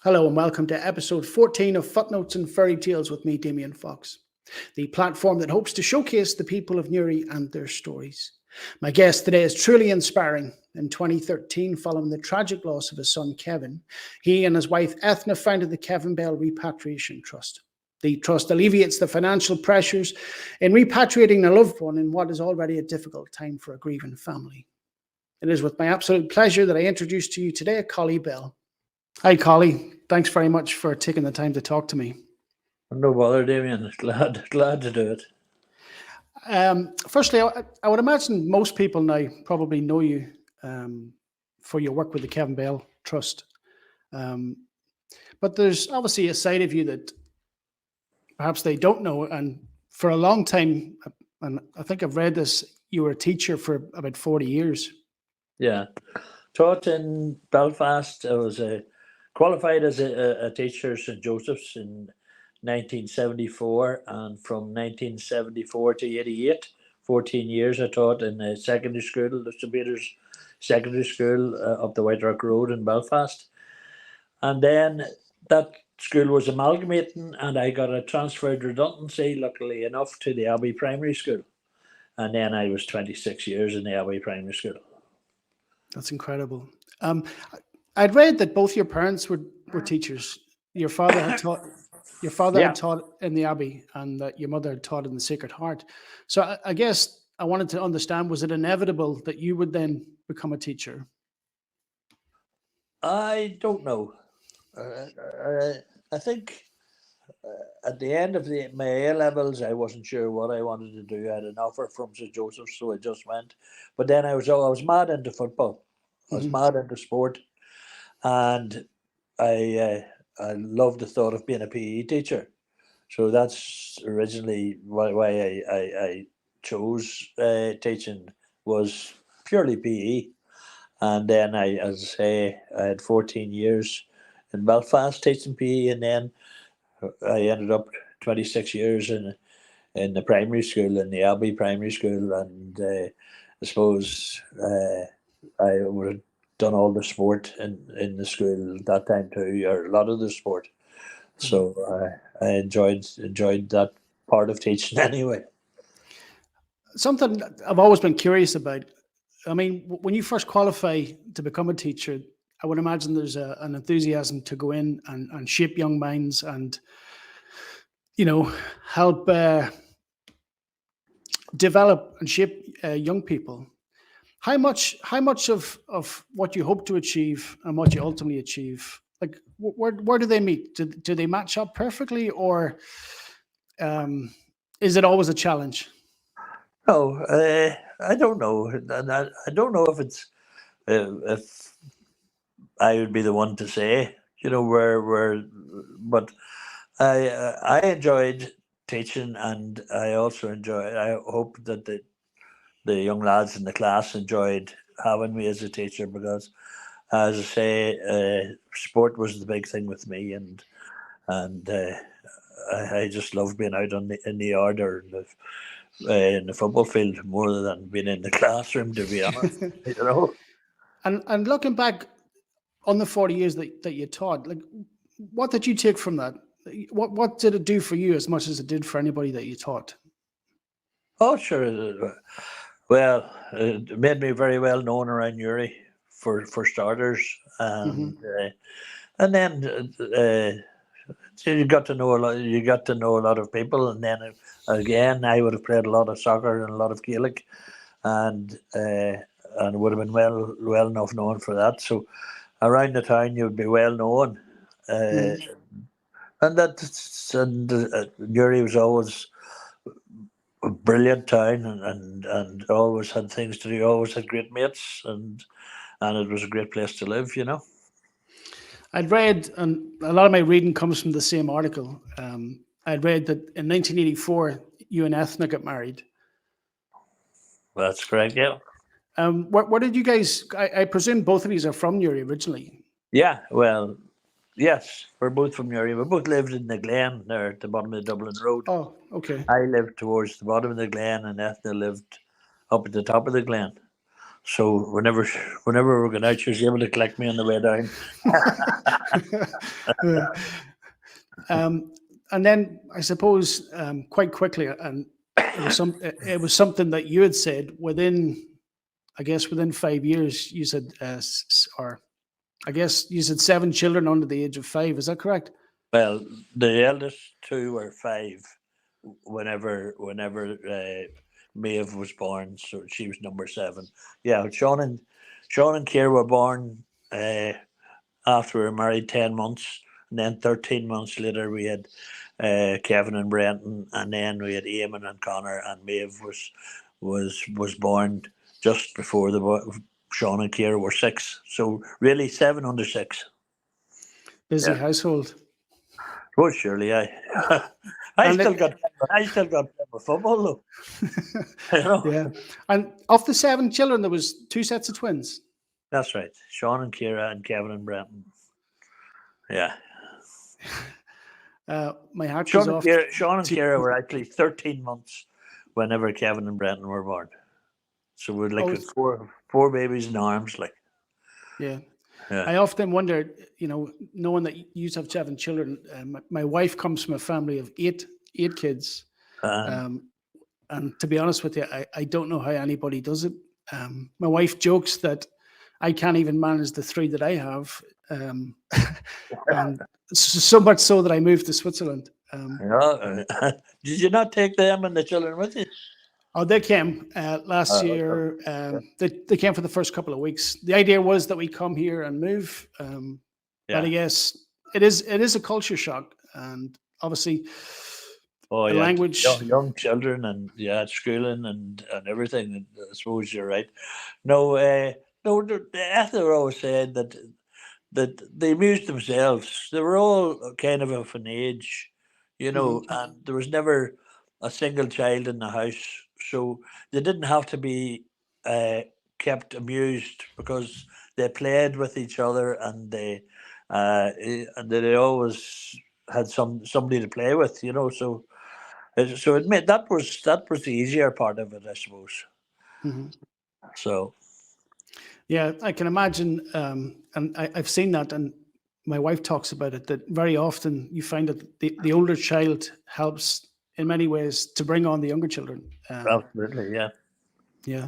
Hello and welcome to episode 14 of Footnotes and Fairy Tales with me, Damien Fox, the platform that hopes to showcase the people of Newry and their stories. My guest today is truly inspiring. In 2013, following the tragic loss of his son Kevin, he and his wife Ethna founded the Kevin Bell Repatriation Trust. The trust alleviates the financial pressures in repatriating a loved one in what is already a difficult time for a grieving family. It is with my absolute pleasure that I introduce to you today Collie Bell. Hi, Collie. Thanks very much for taking the time to talk to me. No bother, Damien. Glad to do it. Firstly, I would imagine most people now probably know you for your work with the Kevin Bell Trust. But there's obviously a side of you that perhaps they don't know. And for a long time, and I think I've read this, you were a teacher for about 40 years. Yeah. Taught in Belfast. I was qualified as a teacher at St. Joseph's in 1974, and from 1974 to 88, 14 years I taught in a secondary school, the Sabaters Secondary School up the White Rock Road in Belfast. And then that school was amalgamating, and I got a transferred redundancy, luckily enough, to the Abbey Primary School. And then I was 26 years in the Abbey Primary School. That's incredible. I'd read that both your parents were teachers. Your father had taught. Your father Yeah. had taught in the Abbey, and that your mother had taught in the Sacred Heart. So I guess I wanted to understand: was it inevitable that you would then become a teacher? I don't know. I think at the end of my A levels, I wasn't sure what I wanted to do. I had an offer from St. Joseph's, so I just went. But then I was mad into football. I was mad into sport, and I loved the thought of being a PE teacher. So that's originally why I chose teaching, was purely PE. And then as I say, I had 14 years in Belfast teaching PE, and then I ended up 26 years in the primary school, in the Abbey Primary School, and I suppose I would have done all the sport in the school at that time too, or a lot of the sport. So I enjoyed that part of teaching anyway. Something that I've always been curious about. I mean, when you first qualify to become a teacher, I would imagine there's an enthusiasm to go in and shape young minds and, help develop and shape young people. How much of what you hope to achieve and what you ultimately achieve, like where do they meet? Do they match up perfectly, or is it always a challenge? No, I don't know. And I don't know if I would be the one to say, but I enjoyed teaching, and I also I hope that the young lads in the class enjoyed having me as a teacher, because, as I say, sport was the big thing with me, and I just love being out in the yard or in the football field more than being in the classroom, to be honest. You know. And looking back on the 40 years that you taught, like what did you take from that? What did it do for you as much as it did for anybody that you taught? Oh, sure. Well, it made me very well known around Newry for starters, Hmm. and then so you got to know a lot. You got to know a lot of people, and then again, I would have played a lot of soccer and a lot of Gaelic, and would have been well enough known for that. So around the town, you would be well known, uh, Hmm. and Newry was always a brilliant town, and always had things to do. Always had great mates, and it was a great place to live. I'd read, and a lot of my reading comes from the same article. I'd read that in 1984, you and Ethna got married. That's correct. Yeah. Where did you guys? I presume both of you are from Newry originally. Yeah. Well, yes, we're both from Newry. We both lived in the Glen there at the bottom of the Dublin Road. Oh, okay. I lived towards the bottom of the Glen, and Ethna lived up at the top of the Glen. So whenever we're going out, she was able to collect me on the way down. And then I suppose quite quickly, and it was something that you had said within, I guess within 5 years, you said, or I guess you said 7 children under the age of 5. Is that correct? Well, the eldest two were 5 whenever Maeve was born, so she was number 7. Yeah, Sean and Kier were born after we were married 10 months, and then 13 months later we had Kevin and Brenton, and then we had Eamon and Connor, and Maeve was born just before Sean and Kier were 6. So really 7 under 6. Busy Yeah. household. Well, surely I. I And still it, got football though. You know? yeah. And of the 7 children, there was 2 sets of twins. That's right. Sean and Kira and Kevin and Brenton. Yeah. My hat goes off. Sean and Kira were actually 13 months whenever Kevin and Brenton were born. So we're like with four babies in arms, like. Yeah. Yeah. I often wonder, knowing that you have 7 children, my wife comes from a family of eight kids. And to be honest with you, I don't know how anybody does it. My wife jokes that I can't even manage the 3 that I have. And so much so that I moved to Switzerland. Did you not take them and the children with you? Oh, they came last year. They came for the first couple of weeks. The idea was that we come here and move. But I guess it is a culture shock, and obviously the language, young children, and schooling and everything. I suppose you're right. No, Ethel always said that they amused themselves. They were all kind of an age, and there was never a single child in the house, so they didn't have to be kept amused because they played with each other, and they always had somebody to play with, So it made that was the easier part of it, I suppose. Mm-hmm. So. Yeah, I can imagine, and I've seen that, and my wife talks about it, that very often you find that the older child helps in many ways to bring on the younger children. Absolutely, yeah. Yeah.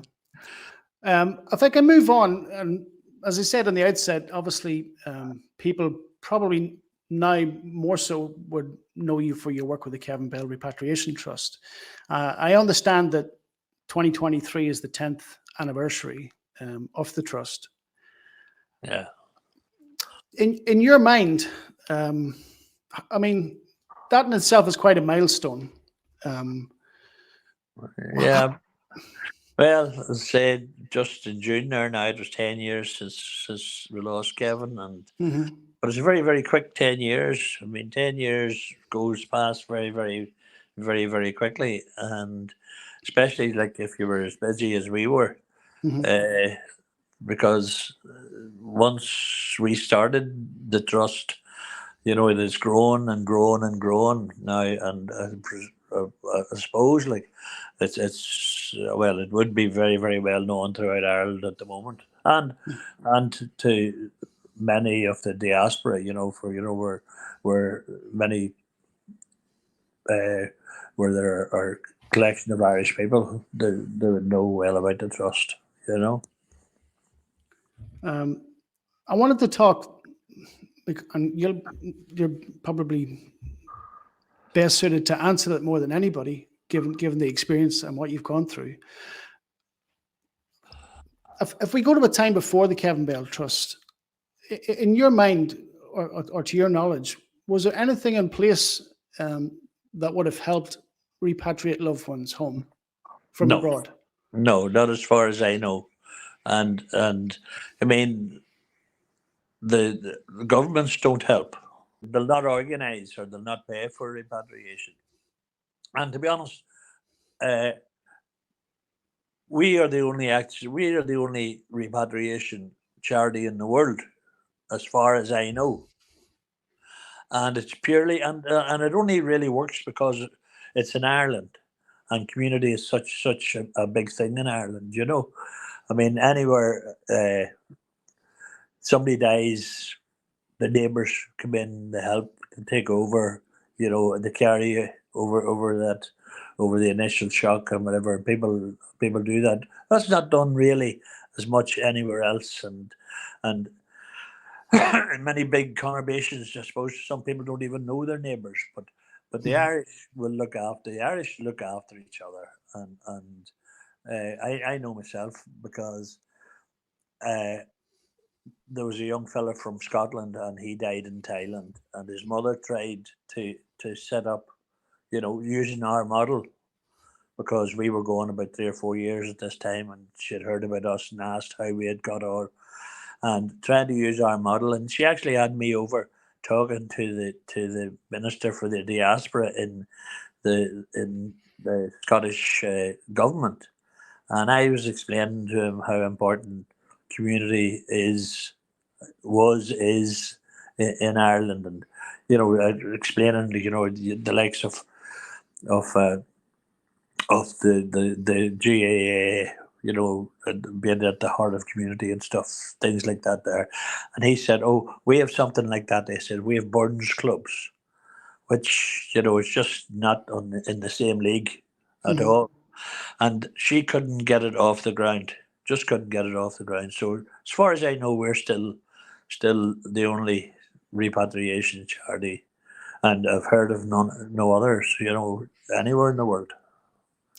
If I can move on, and as I said on the outset, obviously people probably now more so would know you for your work with the Kevin Bell Repatriation Trust. I understand that 2023 is the 10th anniversary of the trust. Yeah. In your mind, I mean, that in itself is quite a milestone. Yeah. Well, as I said, just in June there now, it was 10 years since we lost Kevin, and but it's a very, very quick 10 years. I mean, 10 years goes past very, very, very, very quickly, and especially like if you were as busy as we were, because once we started the trust, it has grown and grown and grown now, and I suppose like it's well, it would be very, very well known throughout Ireland at the moment, and to many of the diaspora, for where many where there are collection of Irish people, they would know well about the trust, I wanted to talk, and you're probably best suited to answer that more than anybody, given the experience and what you've gone through. If we go to a time before the Kevin Bell Trust, in your mind or to your knowledge, was there anything in place that would have helped repatriate loved ones home from abroad? No, not as far as I know, and I mean the governments don't help. They'll not organise or they'll not pay for repatriation. And to be honest, we are the only repatriation charity in the world, as far as I know. And it's purely and it only really works because it's in Ireland, and community is such a big thing in Ireland. I mean, anywhere somebody dies, the neighbours come in, they help, they take over. They carry over the initial shock and whatever. And people do that. That's not done really as much anywhere else, and in many big conurbations, I suppose some people don't even know their neighbours, but the Mhm. Irish look after each other, and I know myself because uh, there was a young fella from Scotland and he died in Thailand, and his mother tried to set up, using our model, because we were going about 3 or 4 years at this time, and she had heard about us and asked how we had got on, and trying to use our model. And she actually had me over talking to the minister for the diaspora in the Scottish government, and I was explaining to him how important community is in Ireland, and explaining the likes of uh, of the GAA, being at the heart of community and stuff, things like that there. And he said, "Oh, we have something like that." They said, "We have Burns clubs," which is just not in the same league at Mhm. all. And she couldn't get it off the ground. Just couldn't get it off the ground. So as far as I know, we're still the only repatriation charity, and I've heard of no others. Anywhere in the world.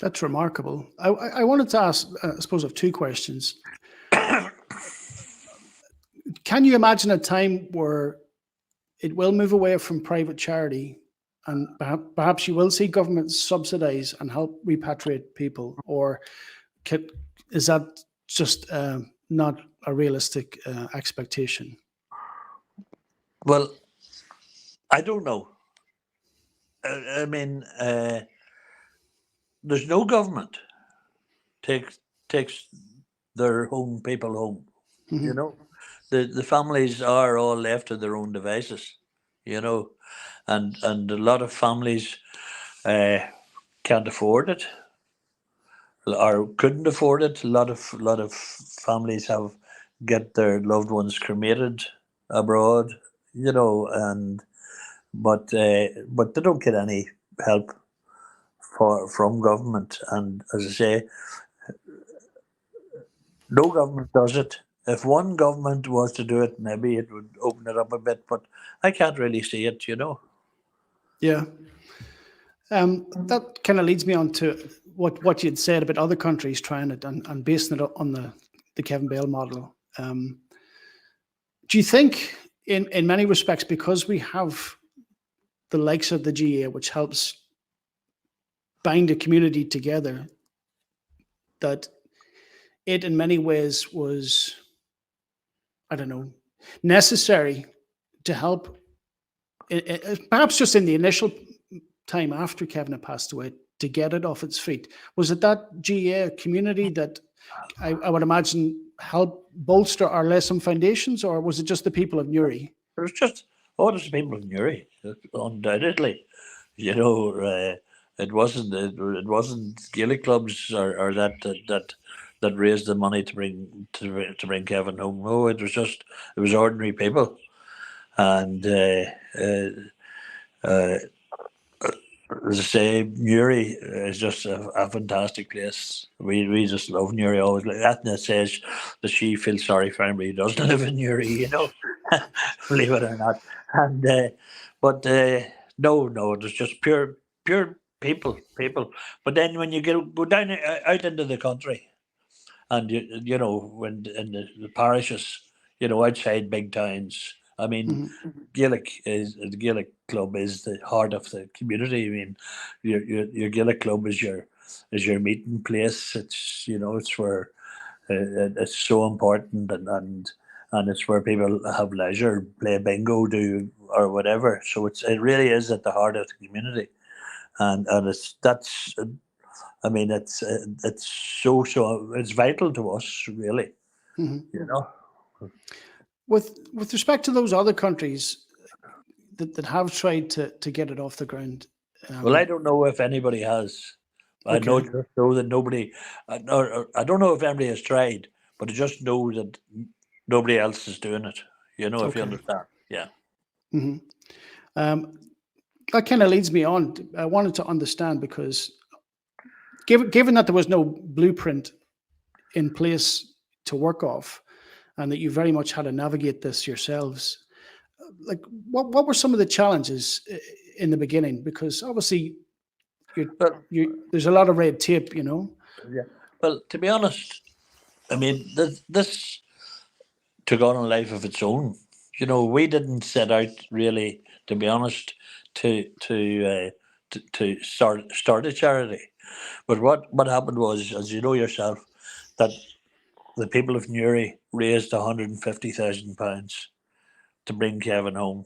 That's remarkable. I wanted to ask, I suppose, of two questions. Can you imagine a time where it will move away from private charity, and perhaps you will see governments subsidize and help repatriate people, or can, is that just not a realistic expectation? Well, I don't know. I mean, there's no government takes their home people home. You Mhm. know, the families are all left to their own devices. You know, and a lot of families uh, can't afford it or couldn't afford it. A lot of families have get their loved ones cremated abroad. And but they don't get any help from government. And as I say, no government does it. If one government was to do it, maybe it would open it up a bit, but I can't really see it. Yeah. That kind of leads me on to what you'd said about other countries trying it and basing it on the Kevin Bale model. Do you think, in many respects, because we have the likes of the GA, which helps bind a community together, that it in many ways was, I don't know, necessary to help, perhaps just in the initial time after Kevin had passed away, to get it off its feet? Was it that GA community that I would imagine helped bolster our lesson foundations, or was it just the people of Newry? It was just honest people in Newry, undoubtedly. You know, it wasn't Gaelic clubs or that raised the money to bring Kevin home. No, it was ordinary people, and uh, as I say, Newry is just a fantastic place. We just love Newry always. Like Ethna says that she feels sorry for anybody who doesn't live in Newry, believe it or not. And but no, it was just pure people. But then when you go down out into the country, and when in the parishes, outside big towns. I mean, Mhm. The Gaelic club is the heart of the community. I mean, your Gaelic club is your meeting place. It's where it's so important, and it's where people have leisure, play bingo, do or whatever. So it really is at the heart of the community, and that's. I mean, it's so it's vital to us, really. Mhm. You know. With respect to those other countries that have tried to get it off the ground, Well, I um, don't know if anybody has. I know, Okay. just know that nobody. I don't know if anybody has tried, but I just know that nobody else is doing it. You know, if you Okay. understand. Yeah. Hmm. Um, that kind of leads me on. I wanted to understand because given that there was no blueprint in place to work off, and that you very much had to navigate this yourselves, like what were some of the challenges in the beginning? Because obviously Well, there's a lot of red tape, you know. yeah. Well, to be honest, I mean, this took on a life of its own. You know, we didn't set out really, to be honest, to start a charity. But what happened was, as you know yourself, that the people of Newry raised £150,000 to bring Kevin home.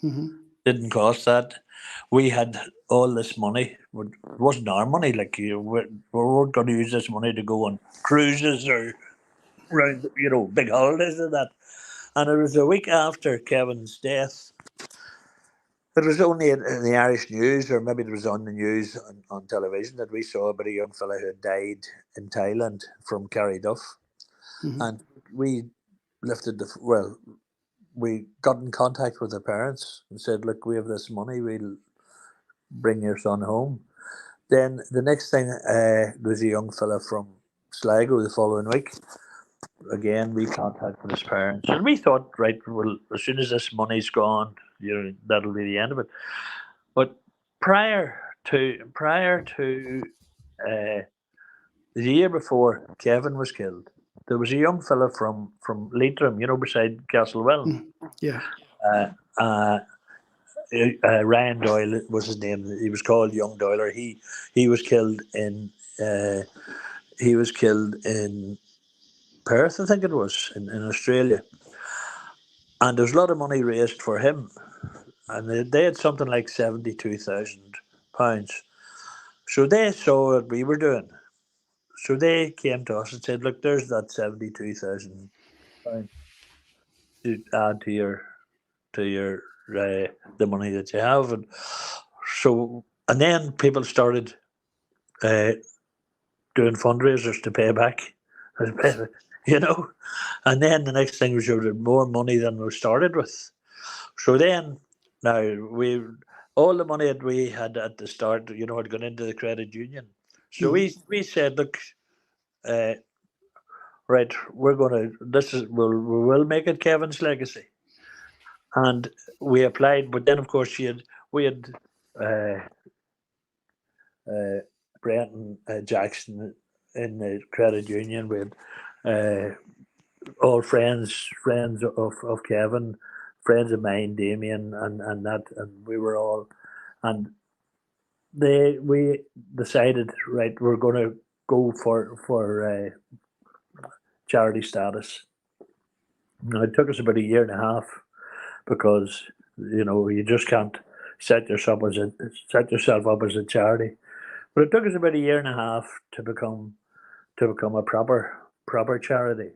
Hmm. Didn't cost that. We had all this money. It wasn't our money. Like we weren't going to use this money to go on cruises or round, big holidays and that. And it was a week after Kevin's death. It was only in the Irish news, or maybe it was on the news on television, that we saw about a young fella who had died in Thailand from Carryduff. Hmm. And we lifted we got in contact with the parents and said, "Look, we have this money. We'll bring your son home." Then the next thing, there was a young fella from Sligo the following week. Again, we contacted his parents, and we thought, right, well, as soon as this money's gone, that'll be the end of it. But prior to uh, the year before Kevin was killed, there was a young fella from Leitrim, beside Castlewell. Mm. Yeah. Uh, uh, Ryan Doyle was his name. He was called Young Doyler. He was killed in Perth, I think it was, in Australia. And there was a lot of money raised for him, and they had something like £72,000. So they saw what we were doing. So they came to us and said, "Look, there's that £72,000 to add to your the money that you have." And then people started uh, doing fundraisers to pay back, you know. And then the next thing was you had more money than we started with. So then, now all the money that we had at the start, had gone into the credit union. So Hmm. we said, "Look, uh, right, we will make it Kevin's legacy." And we applied, but then of course we had uh, uh, Brenton Jackson in the credit union. We had all friends of Kevin, friends of mine, Damien, and that, and we were all, and we decided, right, we're going to go for charity status. Now, it took us about a year and a half because you just can't set yourself up as a charity. But it took us about a year and a half to become a proper charity.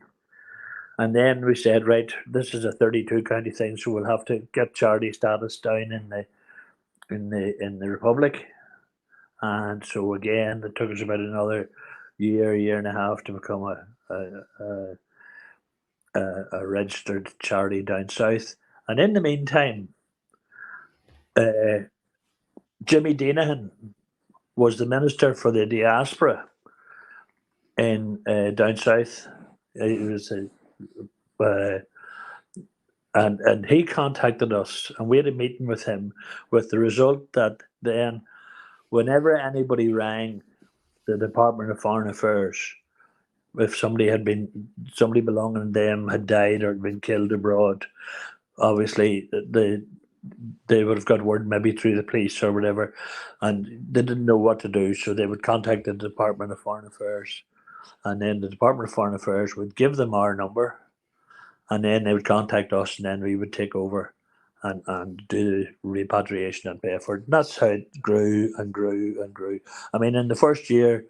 And then we said, right, this is a 32 county thing, so we'll have to get charity status down in the Republic. And so again, it took us about another year and a half to become a registered charity down south. And in the meantime, uh, Jimmy Deanahan was the minister for the diaspora in down south. He was and he contacted us, and we had a meeting with him, with the result that then, whenever anybody rang the Department of Foreign Affairs, if somebody belonging to them had died or had been killed abroad, obviously they would have got word maybe through the police or whatever, and they didn't know what to do, so they would contact the Department of Foreign Affairs, and then the Department of Foreign Affairs would give them our number, and then they would contact us, and then we would take over and do the repatriation and pay for it. And that's how it grew and grew and grew. I mean, in the first year,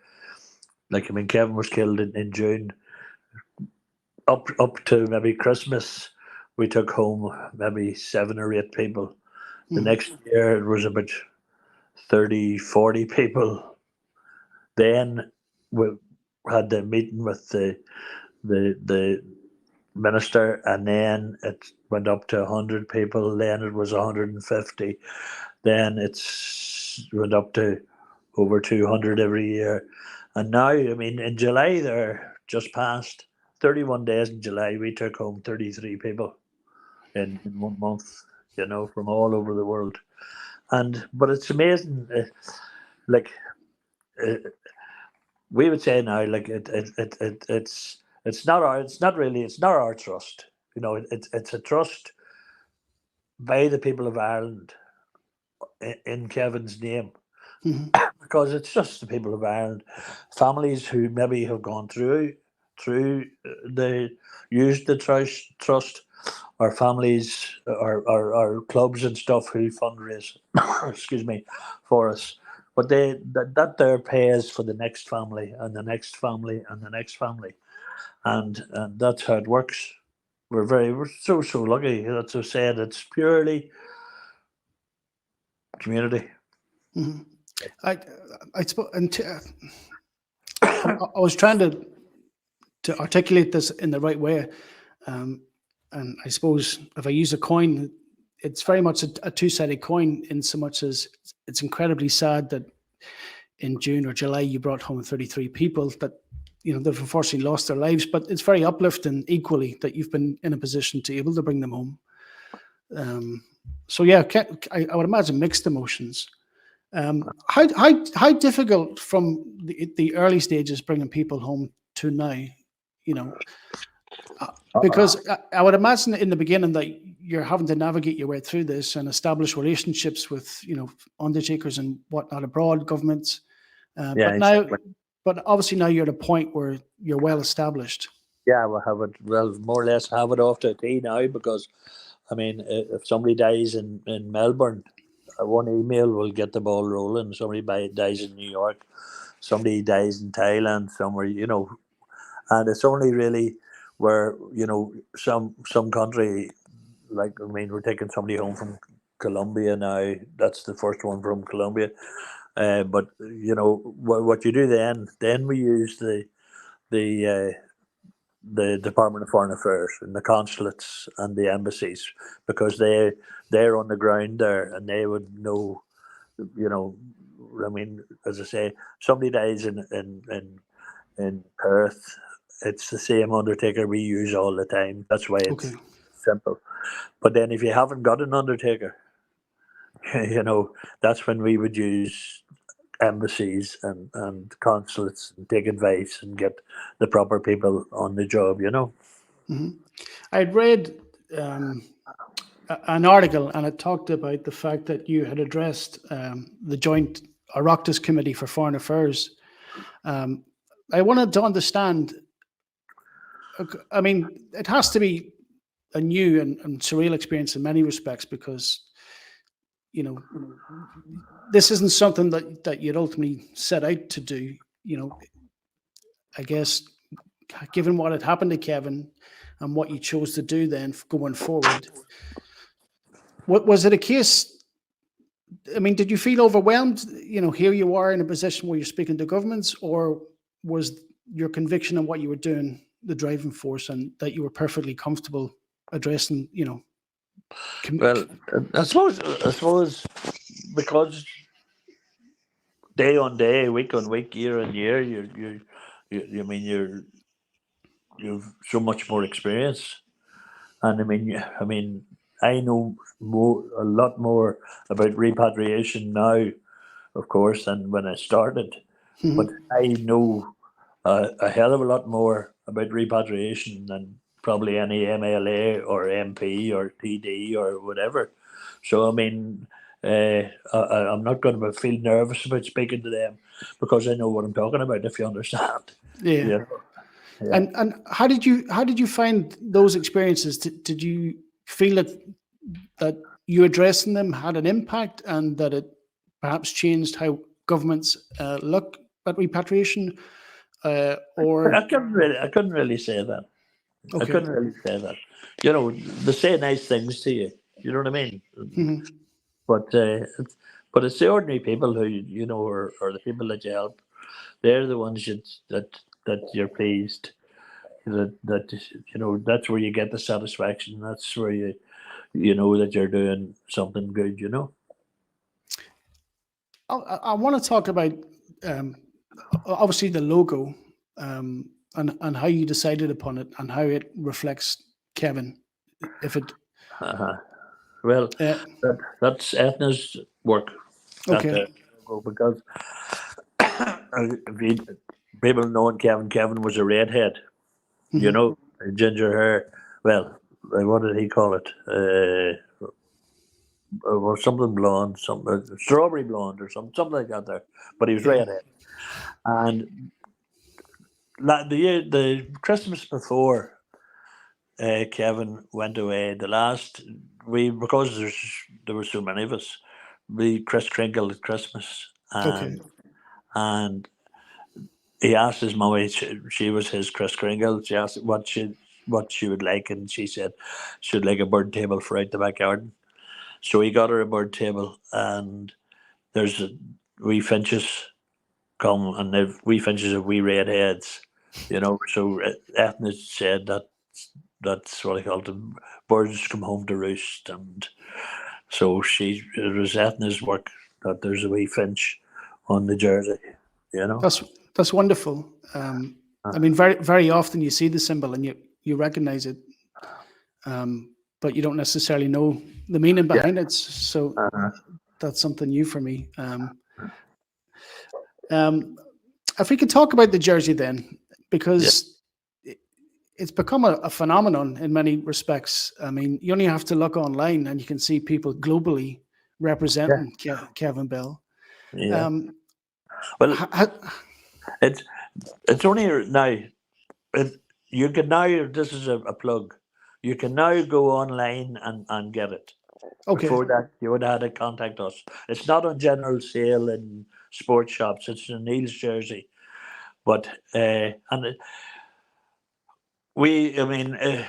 Kevin was killed in June. Up to maybe Christmas, we took home maybe 7 or 8 people. The Hmm. next year, it was about 30, 40 people. Then we had the meeting with the minister, and then it went up to 100 people. Then it was 150. Then it's went up to over 200 every year. And now, I mean, in July, they're just past 31 days in July. We took home 33 people in 1 month, from all over the world. But it's amazing. Like uh, we would say now, like it's not our trust. It's a trust by the people of Ireland in Kevin's name, because it's just the people of Ireland, families who maybe have gone through used the trust, or families or clubs and stuff who fundraise, excuse me, for us. But that their pays for the next family and the next family and the next family, and that's how it works. We're so lucky. That's I said. It's purely community. Mm-hmm. I suppose, I was trying to articulate this in the right way, and I suppose if I use a coin, it's very much a two-sided coin, in so much as it's incredibly sad that in June or July you brought home 33 people that they've unfortunately lost their lives, but it's very uplifting equally that you've been in a position to able to bring them home. So yeah, I would imagine mixed emotions. How difficult from the early stages bringing people home to now, because I would imagine in the beginning that you're having to navigate your way through this and establish relationships with undertakers and whatnot abroad, governments. Yeah, exactly. But obviously now you're at a point where you're well established. Yeah, we'll more or less have it off to a T now, because I mean, if somebody dies in Melbourne, one email will get the ball rolling. Somebody dies in New York, somebody dies in Thailand, somewhere, and it's only really where some country, like, I mean, we're taking somebody home from Colombia now. That's the first one from Colombia. But what you do then we use the the Department of Foreign Affairs and the consulates and the embassies, because they're on the ground there, and they would know. I mean, as I say, somebody dies in Perth, it's the same undertaker we use all the time. That's why it's simple. But then if you haven't got an undertaker, that's when we would use embassies and consulates and take advice and get the proper people on the job. Mm-hmm. I'd read an article, and it talked about the fact that you had addressed the joint Oireachtas Committee for Foreign Affairs. I wanted to understand, I mean, it has to be a new and surreal experience in many respects, because this isn't something that you'd ultimately set out to do. I guess, given what had happened to Kevin and what you chose to do then going forward, what was it a case? I mean, did you feel overwhelmed? Here you are in a position where you're speaking to governments, or was your conviction on what you were doing the driving force, and that you were perfectly comfortable addressing, Well, I suppose because day on day, week on week, year on year, I mean, you've so much more experience, and I mean, I know a lot more about repatriation now, of course, than when I started. But I know a hell of a lot more about repatriation than probably any MLA or MP or TD or whatever. So I mean, I'm not going to feel nervous about speaking to them, because I know what I'm talking about. If you understand, yeah. Yeah. And how did you find those experiences? Did you feel that you addressing them had an impact, and that it perhaps changed how governments look at repatriation? Or I couldn't really say that. I okay. couldn't really say that. They say nice things to you. You know what I mean? Mhm. But But it's the ordinary people who are the people that you help. They're the ones that you're pleased that that's where you get the satisfaction. That's where you know that you're doing something good. I want to talk about um, obviously the logo, and how you decided upon it and how it reflects Kevin. If it Uh-huh. Well, uh, that's Ethna's work. That okay, logo, because if people knowing Kevin was a redhead. You hmm know, ginger hair. Well, what did he call it? Or something blonde, something strawberry blonde, or something like that. There, but he was yeah, redhead. And the Christmas before Kevin went away, the last because there were so many of us, we Kris Kringle at Christmas, okay, and he asked his mummy. She was his Kris Kringle. She asked what she would like, and she said she'd like a bird table for out the back garden. So he got her a bird table, and there's wee finches come, and they've wee finches have wee red heads, So Ethna said that's what I call them. Birds come home to roost, and so it was Ethna's work that there's a wee finch on the jersey, you know. that's that's wonderful. I Uh, mean, very very often you see the symbol and you recognize it, but you don't necessarily know the meaning yeah. behind it. So Uh, that's something new for me. Um, if we could talk about the jersey then, yeah. because it's become a phenomenon in many respects. I mean, you only have to look online and you can see people globally Yeah. representing Kevin Bell. Yeah. Um, Well, ha- ha- it's it's only now. It, you can now. This is a plug. You can now go online and get it. okay. Before that, you would have had to contact us. It's not on general sale in sports shops. It's in Neil's jersey, but I mean,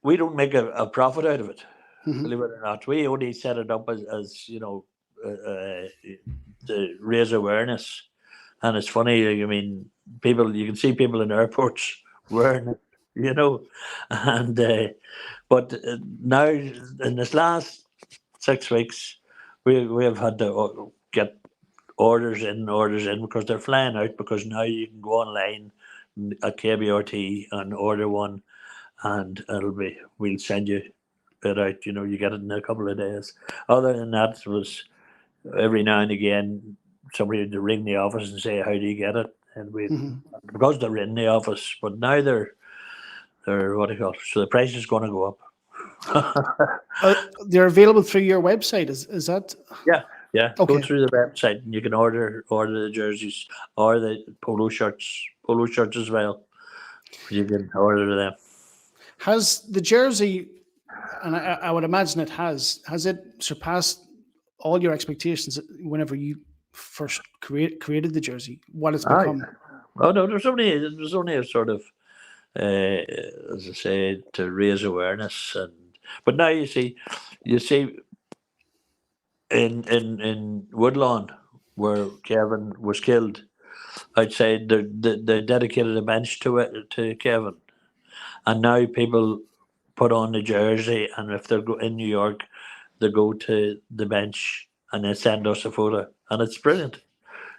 we don't make a profit out of it. Mhm. Believe it or not, we only set it up as to raise awareness. And it's funny. I mean, you can see people in airports wearing it, and but now in this last 6 weeks, we have had to get orders in because they're flying out, because now you can go online at KBRT and order one, and we'll send you it out. You get it in a couple of days. Other than that, it was every now and again somebody would ring the office and say, "How do you get it?" And Mhm. because they're in the office, but now they're what do you call it? So the price is going to go up. They're available through your website. Is that Yeah, yeah. Go okay? through the website and you can order the jerseys or the polo shirts as well. You can order them. Has the jersey, and I would imagine has it surpassed all your expectations whenever you first created the jersey? What it's Ah, become? yeah. Oh no, there's only a sort of as I say, to raise awareness, but now you see in Woodlawn where Kevin was killed outside, they dedicated a bench to Kevin, and now people put on the jersey, and if they're in New York, they go to the bench and they send us a photo, and it's brilliant.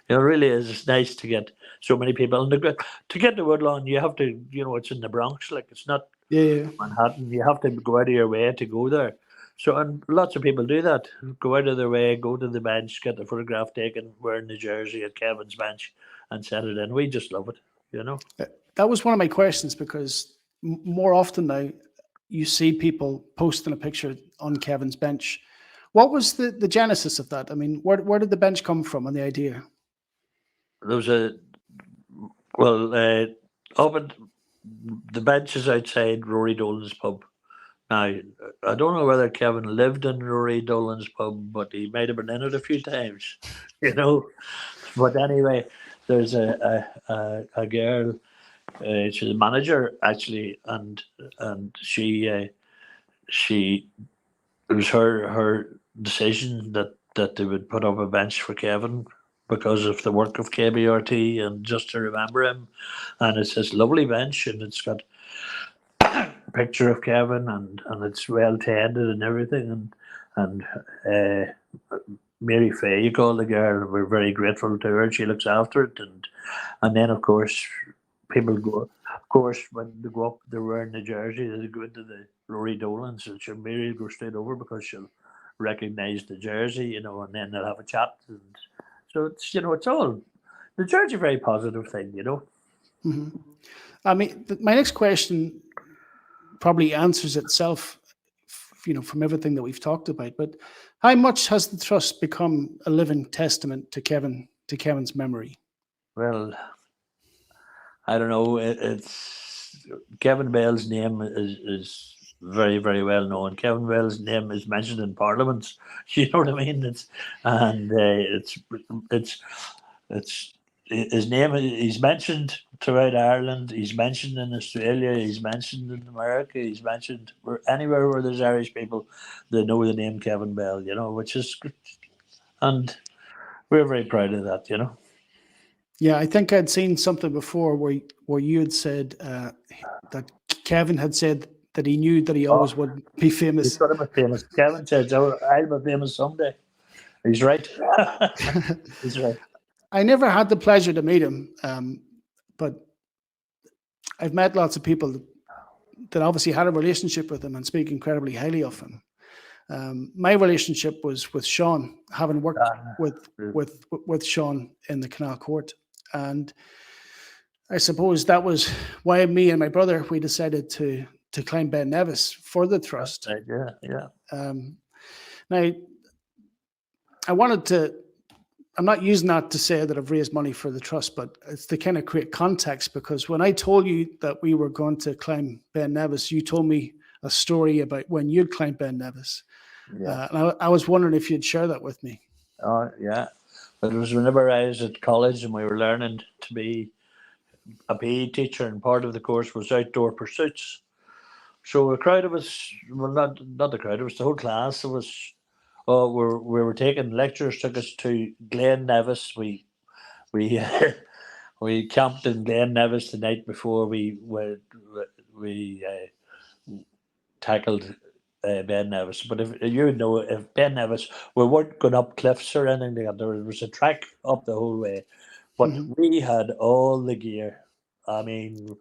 It really is. It's nice to get so many people. And to get to Woodlawn, you have to, it's in the Bronx, like it's not Yeah, yeah. Manhattan. You have to go out of your way to go there. So, and lots of people do that. Go out of their way, go to the bench, get the photograph taken, wearing the jersey at Kevin's bench, and send it in. We just love it. That was one of my questions because more often now you see people posting a picture on Kevin's bench. What was the genesis of that? I mean, where did the bench come from and the idea? There was well, up at the benches outside Rory Dolan's pub. Now, I don't know whether Kevin lived in Rory Dolan's pub, but he might have been in it a few times, you know. But anyway, there's a girl, she's a manager actually, and she it was her decision that that they would put up a bench for Kevin because of the work of KBRT and just to remember him. And it's this lovely bench, and it's got a picture of Kevin, and it's well tended and everything. And Mary Fay, you call the girl, we're very grateful to her. She looks after it, and then of course people go. Of course, when they go up, they're wearing the jersey. They go into the Rory Dolan, so Mary will go straight over because she'll recognise the jersey, you know, and then they'll have a chat. And so it's, you know, it's all the jersey, a very positive thing, you know. Mm-hmm. I mean, my next question probably answers itself, you know, from everything that we've talked about. But how much has the trust become a living testament to Kevin's memory? Well, I don't know. It's Kevin Bell's name is very, very well known. Kevin Bell's name is mentioned in parliaments. You know what I mean? It's his name. He's mentioned throughout Ireland. He's mentioned in Australia. He's mentioned in America. He's mentioned anywhere where there's Irish people, they know the name Kevin Bell. You know, which is, and we're very proud of that. You know. Yeah, I think I'd seen something before where you had said that Kevin had said that he knew that he always would be He's famous. going to be famous. Kevin says, "Oh, I'll be famous someday." He's right. He's right. I never had the pleasure to meet him, but I've met lots of people that obviously had a relationship with him and speak incredibly highly of him. My relationship was with Sean, having worked with Sean in the Canal Court, and I suppose that was why me and my brother we decided to climb Ben Nevis for the trust. Right, yeah. Now, I wanted to. I'm not using that to say that I've raised money for the trust, but it's to kind of create context, because when I told you that we were going to climb Ben Nevis, you told me a story about when you'd climbed Ben Nevis. Yeah. And I was wondering if you'd share that with me. Oh, yeah. But it was whenever I was at college and we were learning to be a PE teacher, and part of the course was outdoor pursuits. So a crowd of us, well, not the crowd, it was the whole class. It was, we were taking lectures, took us to Glen Nevis. We we camped in Glen Nevis the night before we tackled Ben Nevis. But if you know, if Ben Nevis, we weren't going up cliffs or anything like that. There was a track up the whole way, but we had all the gear. I mean,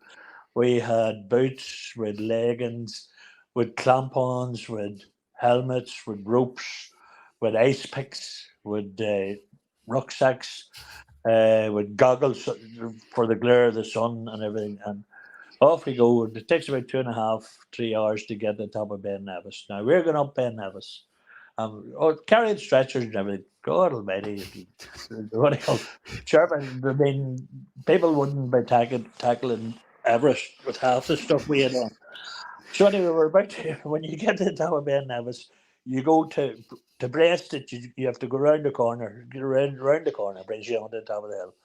we had boots, with leggings, with crampons, with helmets, with ropes, with ice picks, with rucksacks, with goggles for the glare of the sun and everything. And off we go. It takes about 2.5, 3 hours to get to the top of Ben Nevis. Now we're going up Ben Nevis. Carrying stretchers and everything. God almighty. What do you call it? Sherman, I mean, people wouldn't be tackling Everest with half the stuff we had on. So anyway, we're about to, when you get to the top of Ben Nevis, you go to breast it, you have to go round the corner, get around the corner, brings you onto the top of the hill.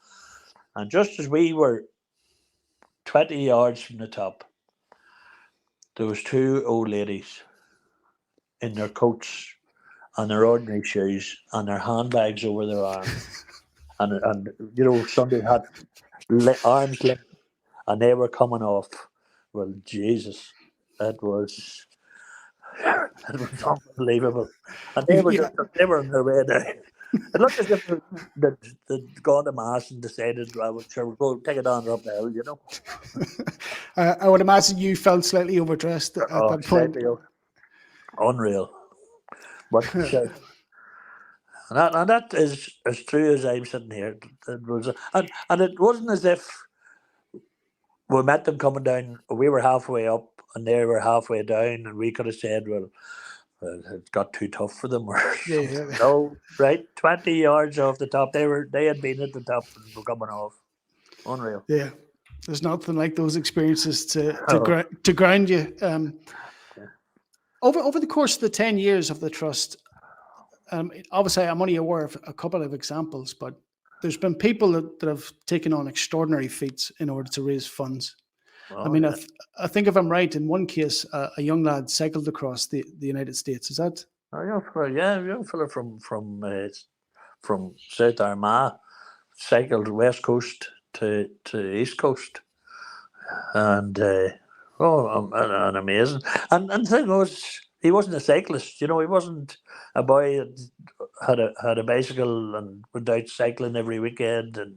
And just as we were 20 yards from the top, there was two old ladies in their coats and their ordinary shoes and their handbags over their arms. and you know, Sunday had arms linked, and they were coming off. Well, Jesus, it was unbelievable. And they were on their way down. It looked as if they'd gone to mass and decided, well, sure, we'll go take it on up the hill, you know. I would imagine you felt slightly overdressed at that point. Unreal. But sure. And that is as true as I'm sitting here. It was, and it wasn't as if we met them coming down. We were halfway up and they were halfway down, and we could have said, well, it got too tough for them. Or Yeah. No, right? 20 yards off the top. They had been at the top and were coming off. Unreal. Yeah. There's nothing like those experiences to ground you. Over the course of the 10 years of the trust, obviously I'm only aware of a couple of examples, but there's been people that have taken on extraordinary feats in order to raise funds. I mean, I think if I'm right, in one case, a young lad cycled across the United States. Is that A young fella from South Armagh cycled west coast to east coast, and and amazing. And the thing was, he wasn't a cyclist. You know, he wasn't a boy that had a bicycle and went out cycling every weekend and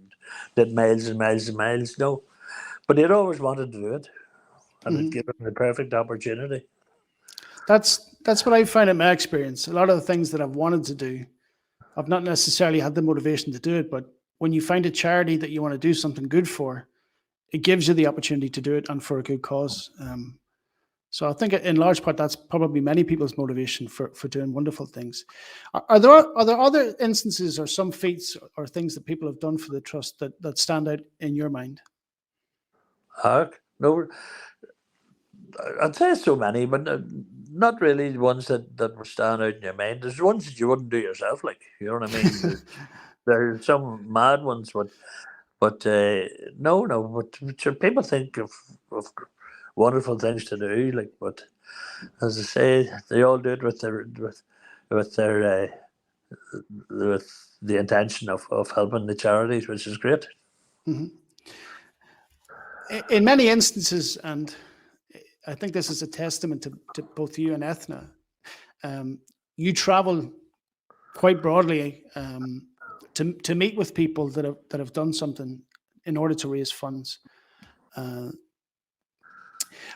did miles and miles and miles. No, but he'd always wanted to do it, and it Mhm. gave him the perfect opportunity. That's what I find in my experience. A lot of the things that I've wanted to do, I've not necessarily had the motivation to do it, but when you find a charity that you want to do something good for, it gives you the opportunity to do it and for a good cause. So I think in large part that's probably many people's motivation for doing wonderful things. Are there other instances or some feats or things that people have done for the trust that stand out in your mind? No, I'd say so many, but not really the ones that would stand out in your mind. There's ones that you wouldn't do yourself, like, you know what I mean. There's some mad ones, but no. But sure, people think of wonderful things to do, like. But as I say, they all do it with their with the intention of helping the charities, which is great. Mhm. In many instances, and I think this is a testament to both you and Ethna, um, you travel quite broadly to meet with people that have done something in order to raise funds. Uh,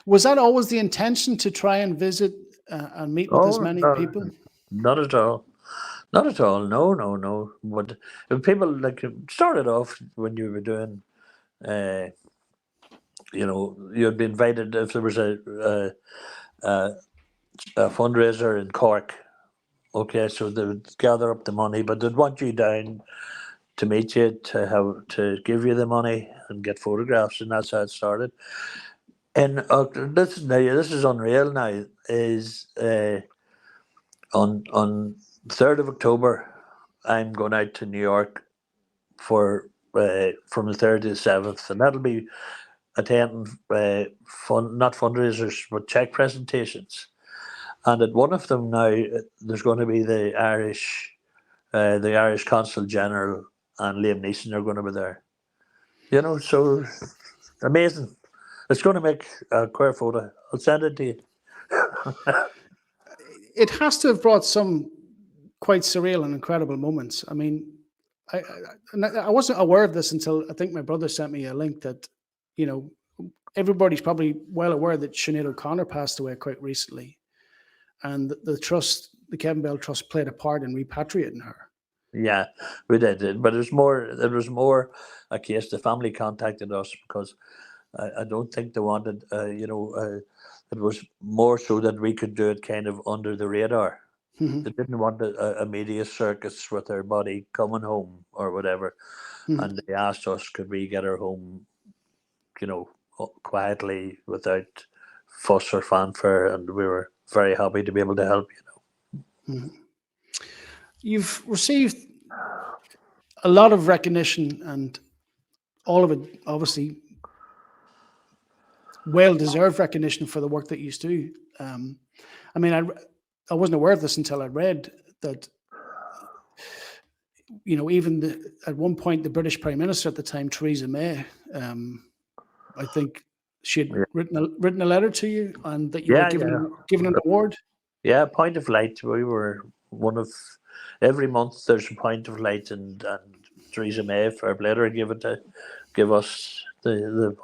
was that always the intention to try and visit and meet with as Oh, many no, people? not at all. Not at all. No, no, no. But if people like started off when you were doing, uh, you'd be invited if there was a, a fundraiser in Cork. Okay, so they would gather up the money, but they'd want you down to meet you to give you the money and get photographs, and that's how it started. And this is unreal. Now is on 3rd of October, I'm going out to New York for from the 3rd to the 7th, and that'll be attending not fundraisers but check presentations. And at one of them now, there's going to be the Irish Consul General and Liam Neeson are going to be there. You know, so amazing. It's going to make a queer photo. I'll send it to you. It has to have brought some quite surreal and incredible moments. I mean, I wasn't aware of this until I think my brother sent me a link that, you know, everybody's probably well aware that Sinead O'Connor passed away quite recently, and the Kevin Bell Trust, played a part in repatriating her. Yeah, we did. But it was more a case. The family contacted us because I don't think they wanted, it was more so that we could do it kind of under the radar. They Mhm, didn't want a media circus with her body coming home or whatever. mhm, And they asked us, could we get her home, you know, quietly without fuss or fanfare. And we were very happy to be able to help, mhm. You've received a lot of recognition, and all of it obviously well deserved recognition for the work that you do. Um, I mean, I wasn't aware of this until I read that, you know, even at one point, the British Prime Minister at the time, Theresa May, um, I think she had Yeah, written a letter to you, and that you were yeah, yeah. given an award. Yeah, Point of Light. We were one of every month. There's a Point of Light, and Theresa May, fair play to her, give us the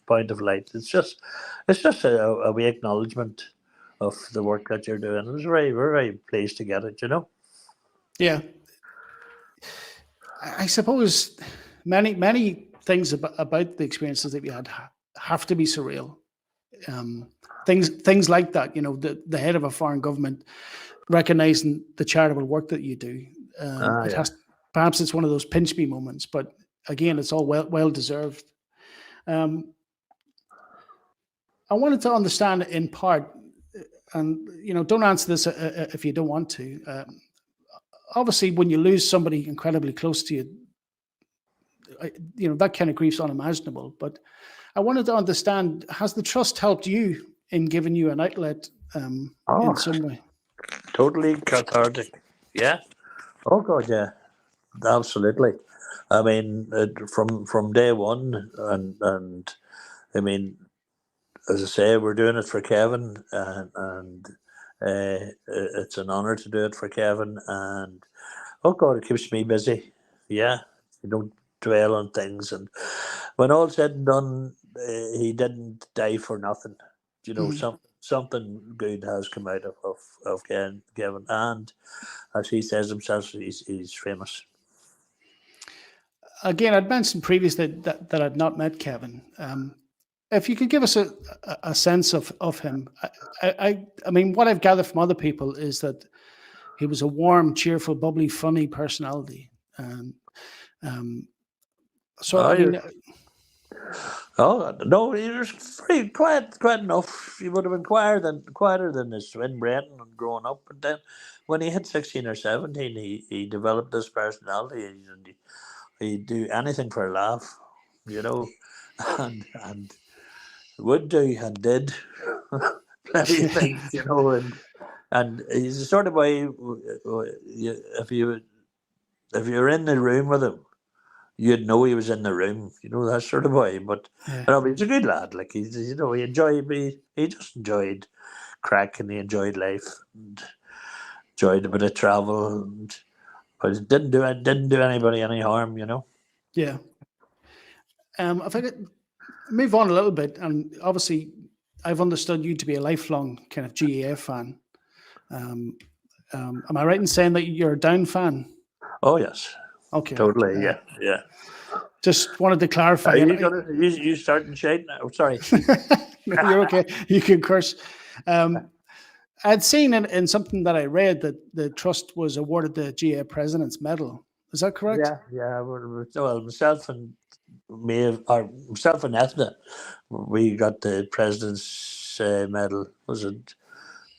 Point of Light. It's just a wee acknowledgement of the work that you're doing. We're very pleased to get it. Yeah, I suppose many things about the experiences that we had have to be surreal. Um, things like that, you know, the head of a foreign government recognizing the charitable work that you do. Ah, It yeah. has, perhaps it's one of those pinch me moments, but again, it's all well deserved. Um, I wanted to understand in part, and you know, don't answer this if you don't want to. Obviously, when you lose somebody incredibly close to you, you know that kind of grief's unimaginable. But I wanted to understand: has the trust helped you in giving you an outlet in Oh, some way? totally cathartic. Yeah. Oh God, yeah, absolutely. I mean, from day one, and I mean, as I say, we're doing it for Kevin, and it's an honour to do it for Kevin. And oh God, it keeps me busy. Yeah, you don't dwell on things, and when all's said and done, he didn't die for nothing. You know, Mhm. something good has come out of Kevin, and as he says himself, he's famous. Again, I'd mentioned previously that I'd not met Kevin. If you could give us a sense of him, I mean, what I've gathered from other people is that he was a warm, cheerful, bubbly, funny personality. And um, so, Oh, I you're mean, Oh no, he was pretty quiet enough. He would have been quieter than his twin Brendan growing up. But then, when he hit 16 or 17, he developed this personality, and he'd do anything for a laugh, you know, and would do and did plenty of things, and he's the sort of way. If you were in the room with him, you'd know he was in the room, that sort of way. But yeah, I know he's a good lad. Like he just enjoyed crack, and he enjoyed life, and enjoyed a bit of travel, but it didn't do anybody any harm. yeah. If I could move on a little bit, and obviously, I've understood you to be a lifelong kind of GAF fan. Um, am I right in saying that you're a Down fan? Oh yes, Okay. totally. Yeah, yeah. Just wanted to Are clarify. And you gonna you starting shade now? Oh, sorry. no, you're okay. You can curse. Um, I'd seen in something that I read that the trust was awarded the GA President's Medal. Is that correct? Yeah. Well, myself and Ethna, we got the President's Medal. Was it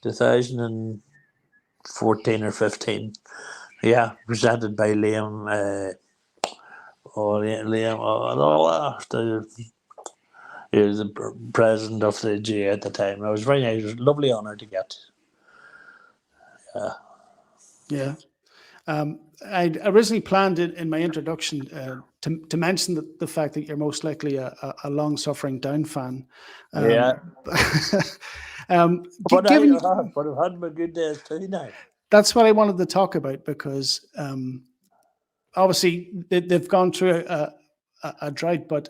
2014 or 15? Yeah, presented by Liam. Liam. He was the president of the GA at the time. It was very nice. It was a lovely honour to get. Yeah. I originally planned it in my introduction to mention the fact that you're most likely a long suffering Down fan. Yeah, Um, but given I've had my good days too now. that's what I wanted to talk about because obviously they've gone through a drought, but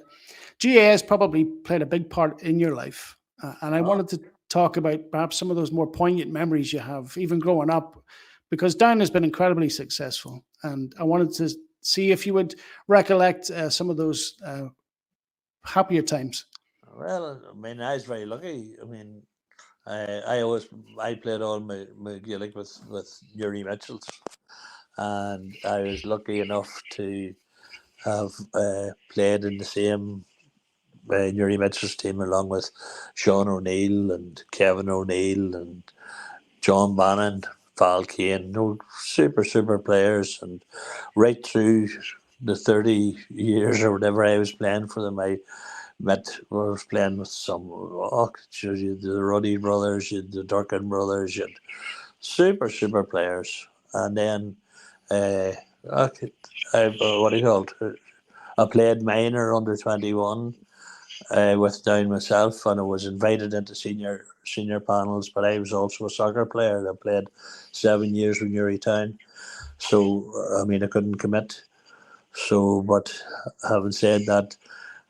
GA has probably played a big part in your life. And I Oh, wanted to talk about perhaps some of those more poignant memories you have, even growing up, because Down has been incredibly successful. And I wanted to see if you would recollect some of those happier times. well, I mean, I was very lucky. I mean, I played all my Gaelic with Yuri Mitchell's, and I was lucky enough to have played in the same Yuri Mitchell's team along with Sean O'Neill and Kevin O'Neill and John Bannon, Val Kane, no super players, and right through the 30 years or whatever I was playing for them, I was playing with some, you had the Ruddy brothers, you had the Durkin brothers, you had super players. And then, uh, what do you call it? I played minor under 21 with Down myself, and I was invited into senior panels. But I was also a soccer player. I played 7 years with Newrytown, so I mean I couldn't commit. So, but having said that,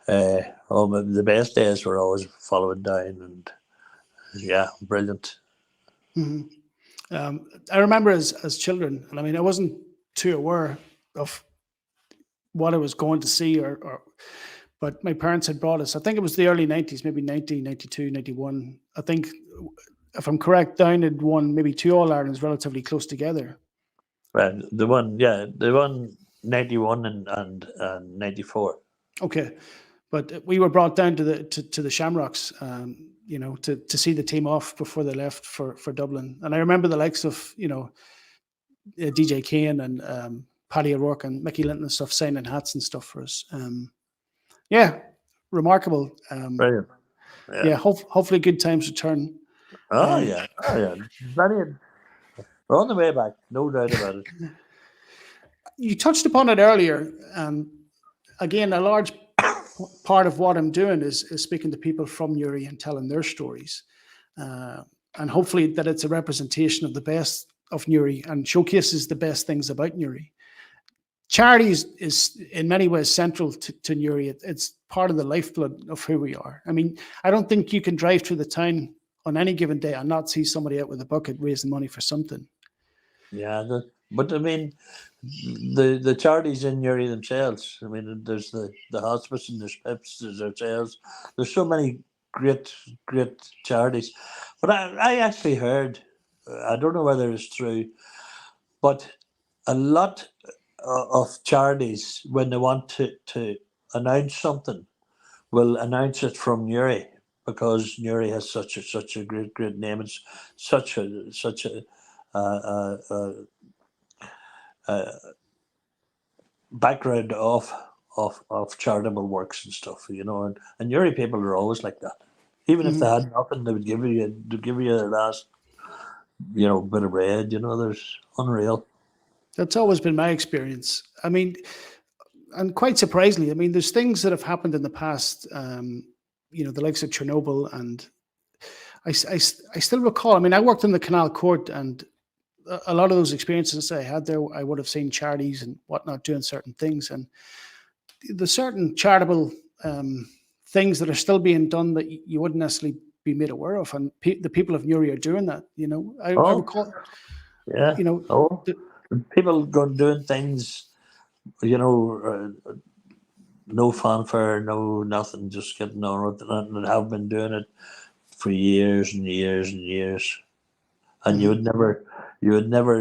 the best days were always following Down, and yeah, brilliant. Mhm. I remember as children, and I mean, I wasn't too aware of what I was going to see but my parents had brought us, I think it was the early 90s, maybe 1992, 91. I think, if I'm correct, Down had won maybe two All Irelands relatively close together. Well, the one 91 and 94. Okay. But we were brought down to the Shamrocks, to see the team off before they left for Dublin. And I remember the likes of, DJ Kane and Paddy O'Rourke and Mickey Linton and stuff signing hats and stuff for us. Yeah, remarkable. Brilliant. Yeah. Yeah, hopefully good times return. Oh Um, yeah. Oh yeah. Plenty of We're on the way back, no doubt about it. You touched upon it earlier. Again, a large part of what I'm doing is speaking to people from Newry and telling their stories. And hopefully that it's a representation of the best of Newry and showcases the best things about Newry. Charity is in many ways central to Newry. It's part of the lifeblood of who we are. I mean, I don't think you can drive through the town on any given day and not see somebody out with a bucket raising money for something. Yeah, but I mean, the charities in Newry themselves. I mean, there's the hospice and there's Pips, there's ourselves. There's so many great charities. But I actually heard, I don't know whether it's true, but a lot of charities, when they want to announce something, will announce it from Newry because Newry has such a great name. It's such a uh, uh, uh, background of charitable works and stuff, and Newry people are always like that. Even if they Mhm. had nothing, they would give you their last, bit of bread. There's unreal. That's always been my experience. I mean, and quite surprisingly, I mean, there's things that have happened in the past, the likes of Chernobyl, and I still recall. I mean, I worked in the Canal Court, and a lot of those experiences I had there, I would have seen charities and whatnot doing certain things, and there's certain charitable things that are still being done that you wouldn't necessarily be made aware of, and the people of Newry are doing that. I Oh, recall, yeah. you know, Oh, the, people go doing things, you know, no fanfare, no nothing, just getting on with it, and have been doing it for years and years and years. And you Mhm. would never,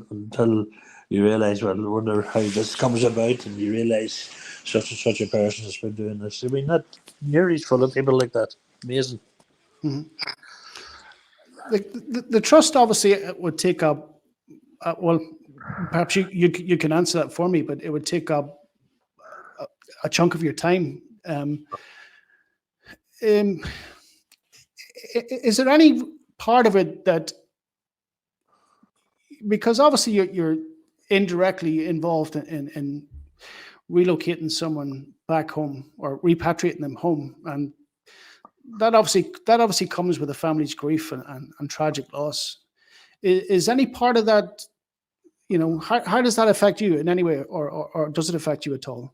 until you realize, well, I wonder how this comes about, and you realize such and such a person has been doing this. I mean, that Newry's full of people like that. Amazing. Mhm. The trust obviously would take up, well, perhaps you can answer that for me, but it would take up a chunk of your time. Um, is there any part of it that, because obviously you're indirectly involved in relocating someone back home or repatriating them home, and that obviously comes with a family's grief and tragic loss. Is any part of that, how does that affect you in any way, or does it affect you at all?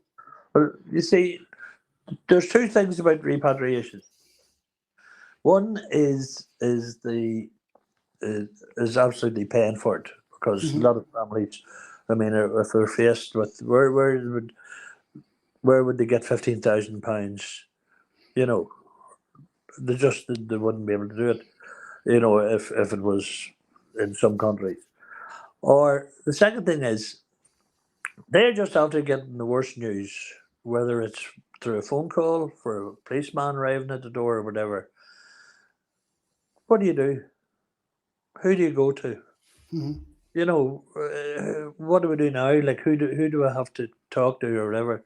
Well, you see, there's two things about repatriation. One is the is absolutely paying for it because a Hmm. lot of families, I mean, if they're faced with where would they get £15,000? You know, they wouldn't be able to do it. If it was in some countries. Or the second thing is they're just after getting the worst news, whether it's through a phone call for a policeman arriving at the door or whatever. What do you do? Who do you go to? Hmm. What do we do now? Like who do I have to talk to or whatever?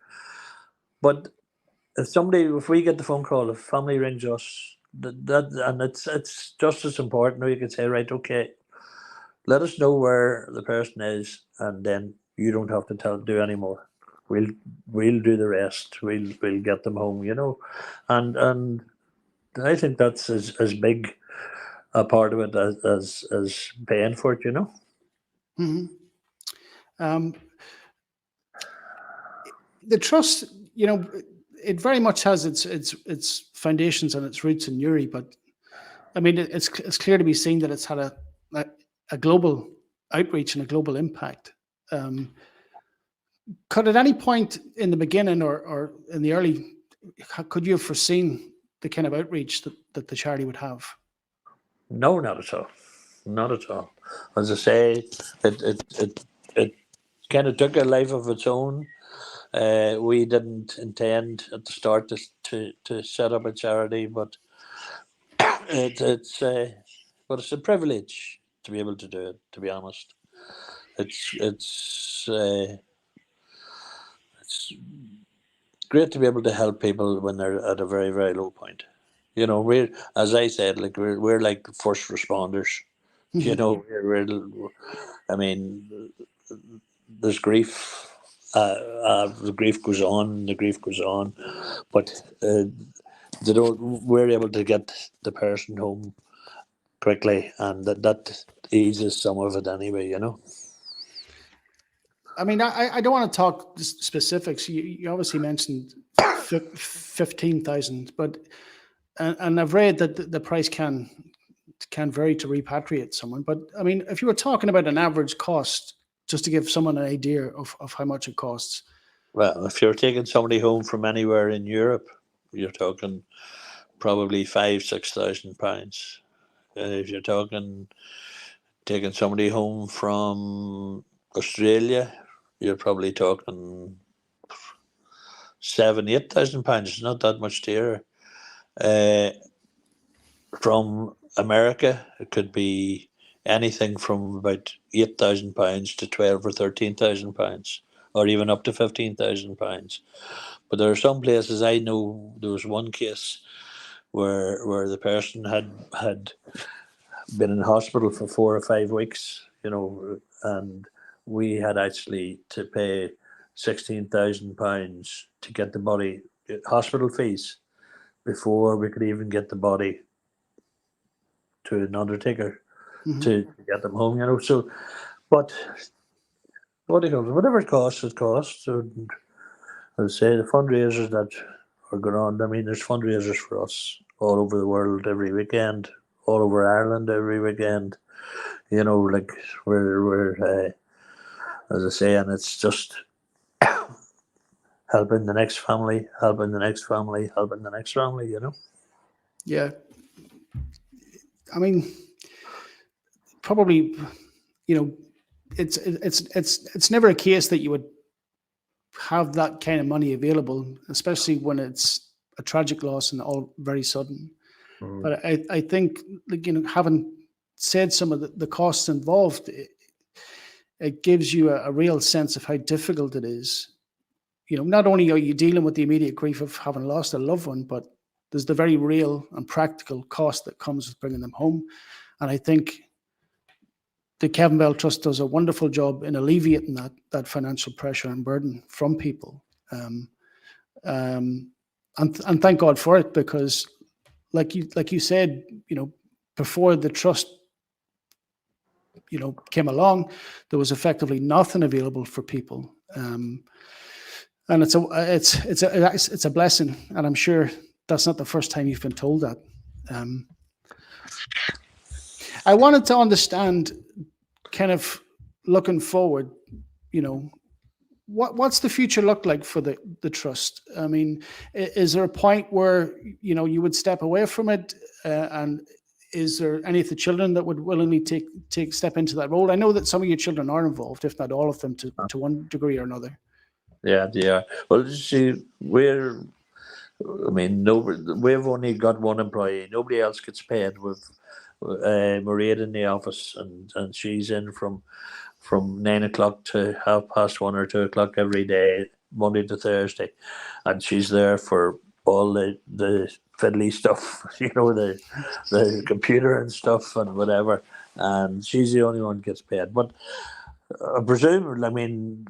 But if we get the phone call, if family rings us, and it's just as important. You can say, right, okay, let us know where the person is, and then you don't have to do any more. We'll we'll do the rest. We'll get them home. And I think that's as big a part of it as paying for it. Hmm. Um, the trust, it very much has its foundations and its roots in Newry, but I mean, it's clear to be seen that it's had a, a global outreach and a global impact. Um, could at any point in the beginning or in the early, could you have foreseen the kind of outreach that the charity would have? No, not at all. Not at all. As I say, it kind of took a life of its own. We didn't intend at the start to set up a charity, but it's a privilege to be able to do it. To be honest, it's great to be able to help people when they're at a very very low point. We're, as I said, like we're like first responders You Mhm. know, I mean, there's grief. The grief goes on. The grief goes on, but they don't. We're able to get the person home quickly, and that eases some of it anyway. You know. I mean, I don't want to talk specifics. You obviously mentioned 15,000, but and I've read that the price can vary to repatriate someone. But I mean, if you were talking about an average cost, just to give someone an idea of how much it costs. Well, if you're taking somebody home from anywhere in Europe, you're talking probably £5,000 to £6,000. If you're talking taking somebody home from Australia, you're probably talking £7,000 to £8,000. It's not that much dearer. Uh, from America, it could be anything from about £8,000 to 12 or £13,000, or even up to £15,000. But there are some places I know. There was one case where the person had been in hospital for 4 or 5 weeks, and we had actually to pay £16,000 to get the body hospital fees before we could even get the body to an undertaker Mhm. to get them home. So, but whatever it costs, it costs. So, I would say the fundraisers that are going on. I mean, there's fundraisers for us all over the world every weekend, all over Ireland every weekend. Like we're as I say, and it's just helping the next family, helping the next family, helping the next family. Yeah, I mean, probably, you know, it's never a case that you would have that kind of money available, especially when it's a tragic loss and all very sudden. Mm. But I think, like, having said some of the costs involved, it gives you a real sense of how difficult it is. Not only are you dealing with the immediate grief of having lost a loved one, but there's the very real and practical cost that comes with bringing them home. And I think the Kevin Bell Trust does a wonderful job in alleviating that financial pressure and burden from people. Um, um, and thank God for it, because like you said, before the trust came along, there was effectively nothing available for people. And it's a blessing, and I'm sure that's not the first time you've been told that. Um, I wanted to understand, kind of looking forward, you know, what's the future look like for the trust? I mean, is there a point where you would step away from it, and is there any of the children that would willingly take step into that role? I know that some of your children are involved, if not all of them, to one degree or another. Yeah, they are. Well, see, I mean, no, we've only got one employee. Nobody else gets paid. With Maria in the office, and she's in from 9 o'clock to 1:30 or 2 o'clock every day, Monday to Thursday, and she's there for all the fiddly stuff, the computer and stuff and whatever, and she's the only one who gets paid. But I presume, I mean,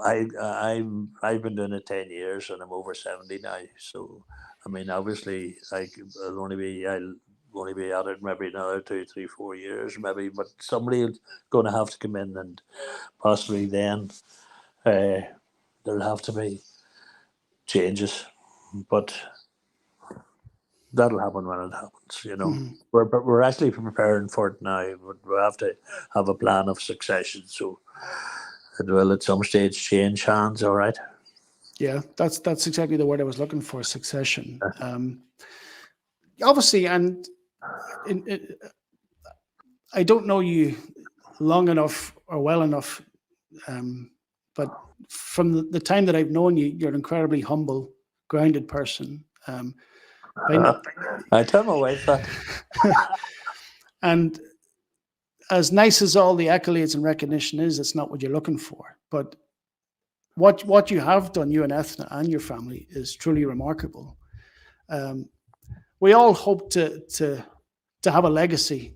I've been doing it 10 years, and I'm over 70 now. So, I mean, obviously, I'll only be at it maybe another 2, 3, 4 years, maybe. But somebody's going to have to come in, and possibly then uh, there'll have to be changes. But that'll happen when it happens. Mhm. But we're actually preparing for it now. But we have to have a plan of succession. So it will at some stage change hands. All right. Yeah, that's exactly the word I was looking for: succession. Obviously, and in, I don't know you long enough or well enough, um, but from the time that I've known you, you're an incredibly humble, grounded person. By, I tell my wife that. and as nice as all the accolades and recognition is, it's not what you're looking for. But what you have done, you and Ethna and your family, is truly remarkable. Um, we all hope to have a legacy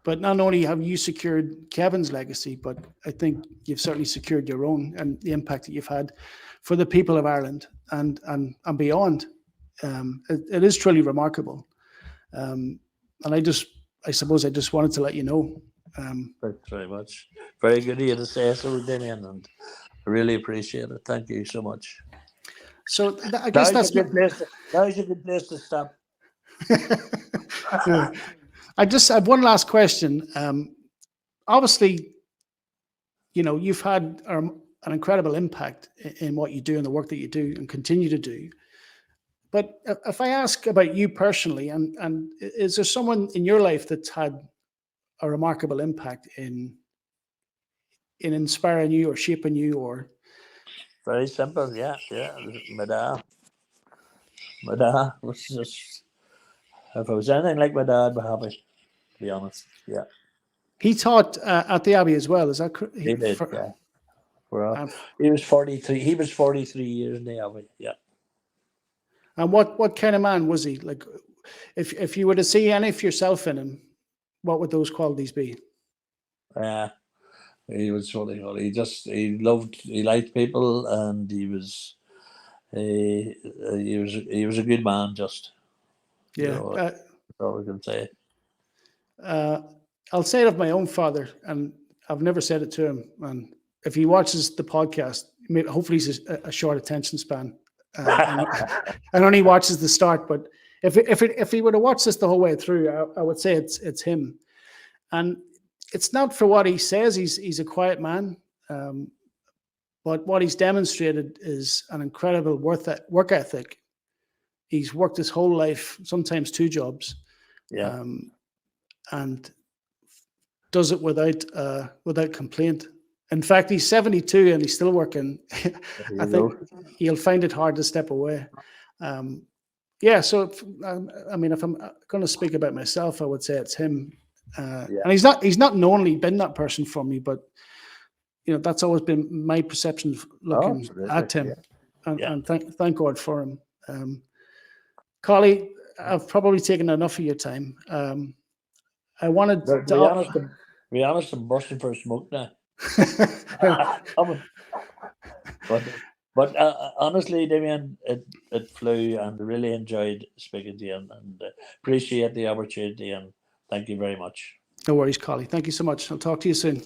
But not only have you secured Kevin's legacy, but I think you've certainly secured your own and the impact that you've had for the people of Ireland and beyond. It is truly remarkable. And I suppose I just wanted to let you know. Thanks very much. Very good of you to say so, Damien, and I really appreciate it. Thank you so much. So I guess Now's that's a good place. Now's a good place to stop. I just have one last question. Obviously, you've had an incredible impact in what you do and the work that you do and continue to do. But if I ask about you personally, and is there someone in your life that's had a remarkable impact in inspiring you or shaping you, or Very simple, yeah. My dad. My dad was just. If I was anything like my dad, I'd be happy. To be honest, yeah. he taught at the Abbey as well? Is that correct? He did, yeah. Well, he was 43. He was 43 years in the Abbey, yeah. And what kind of man was he? Like, if you were to see any of yourself in him, what would those qualities be? Yeah, he was funny. He liked people, and he was he was a good man. Just Yeah. that's all we can say. I'll say it of my own father, and I've never said it to him. And if he watches the podcast, hopefully he's a short attention span, and only watches the start. But if he were to watch this the whole way through, I would say it's him. And it's not for what he says. He's a quiet man, but what he's demonstrated is an incredible work ethic. He's worked his whole life, sometimes 2 jobs, Yeah. And does it without complaint. In fact, he's 72 and he's still working. I think you'll find it hard to step away. Yeah, so if I'm going to speak about myself, I would say it's him. And he's not only been that person for me, but that's always been my perception of looking at him. Yeah. And thank God for him. Collie, I've probably taken enough of your time. I wanted to be honest, I'm bursting for a smoke now. But honestly, Damien, it flew, and I really enjoyed speaking to you, and appreciate the opportunity, and thank you very much. No worries, Collie. Thank you so much. I'll talk to you soon.